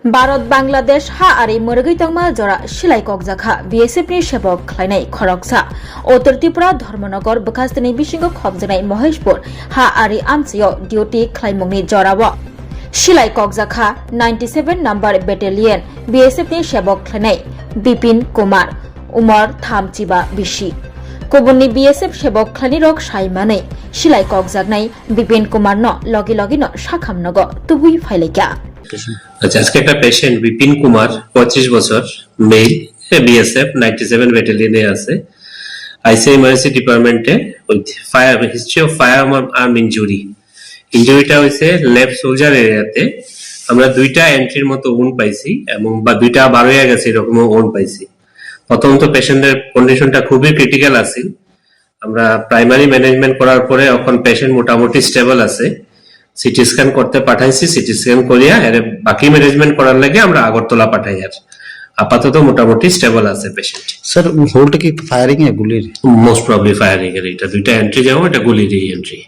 भारत बांग्लादेश हा आरि मोरगैतंमा जरा सिलाइ कगजाखा बीएसएफ नि सेबक खालायनाय खरकसा उत्तर त्रिपुरा धर्मनगर बखास्तिनि बिसिंगो खबजानाय महेशपुर हा आरि आमसियाव डिउटि खालायमुंनि जराव सिलाइ कगजाखा 97 नम्बर बेटेलियन बीएसएफ नि सेबक खालायनाय बिपिन कुमार उमर थामचिबा बिसि गुबुननि बीएसएफ सेबक खालायनि रक साइमानै सिलाइ कगजानाय बिपिन कुमार न लगे लगे न साखामनग तुबुइ फाइलाइका আচ্ছা আজকে একটা পেশেন্ট বিপিন কুমার 25 বছর মেল বিএসএফ 97 ব্যাটালিয়নে আছে আইসিআই ইমার্জেন্সি ডিপার্টমেন্টে with fire history of fire arm ইনজুরিটা হয়েছে লেফট শোল্ডার এরিয়াতে আমরা দুইটা এন্ট্রির মতো উন্ড পাইছি এবং বা দুইটা বার হয়ে গেছে এরকম উন্ড পাইছি প্রথমত পেশেন্টের কন্ডিশনটা খুবই ক্রিটিক্যাল আছে আমরা প্রাইমারি ম্যানেজমেন্ট করার পরে এখন পেশেন্ট মোটামুটি স্টেবল আছে সিটি স্ক্যান করতে পাঠাইছি সিটি স্ক্যান করিয়া এর বাকি ম্যানেজমেন্ট করার লাগে আমরা আগরতলা পাঠাই আর আপাতত মোটামুটি স্টেবল আছে পেশেন্ট স্যার হোলটা কি ফায়ারিং এ গুলির মোস্ট প্রবাবলি ফায়ারিং এর এটা দুইটা এন্ট্রি যাও এটা গুলির entry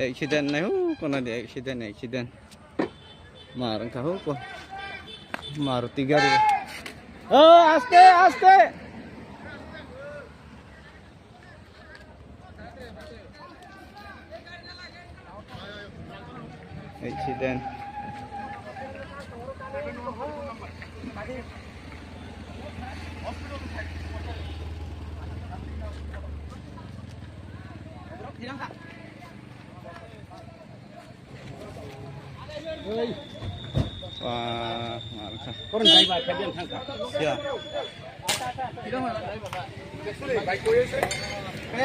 accident này con này accident marang tahu kok Maruti gari aste accident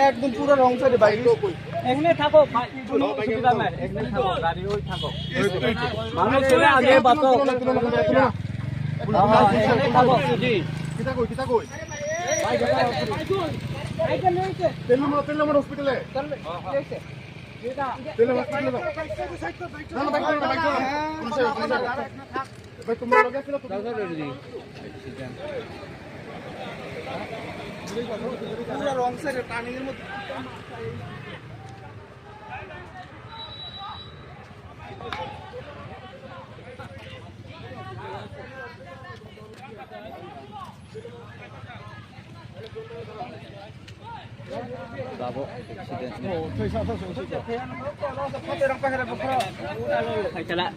একদম পুরো রং সাইডে বাইক এখানে থাকো কোনো সুবিধা নাই এখানে থাকো গাড়ি ওই থাকো মানুষ চলে আগে বাতো এখানে থাকো জি কিটা কই বাইক লইছে তেলুমর হসপিটালে লইছে তেলুমর হসপিটালে না বাইক ভাই তোমরা লগে ছিল তো জি পুরো রং সাইডে টার্নিং এর মধ্যে Bravo, accident. Oh, tôi sao sao sao sao. Không thể đóng phải là bốc ra. Phải trả lại.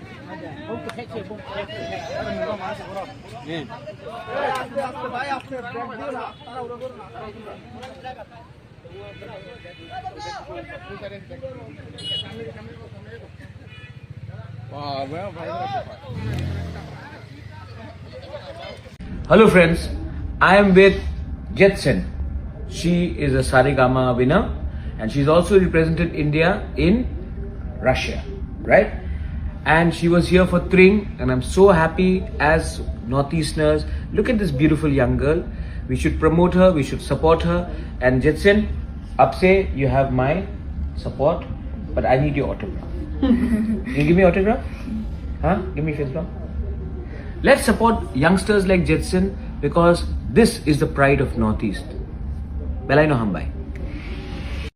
Không có khách bốc. Nè. Vai after break dia lah. Tahu udah. Wah, Hello friends, I am with Jetson. She is a Sarigama winner and she's also represented India in Russia, right? And she was here for Tring and I'm so happy as Northeasterners. Look at this beautiful young girl. We should promote her, we should support her. And Jetson, up say you have my support, but I need your autograph. You give me autograph? Huh? Give me face bump. Let's support youngsters like Jetson because this is the pride of Northeast. Belay no hambay.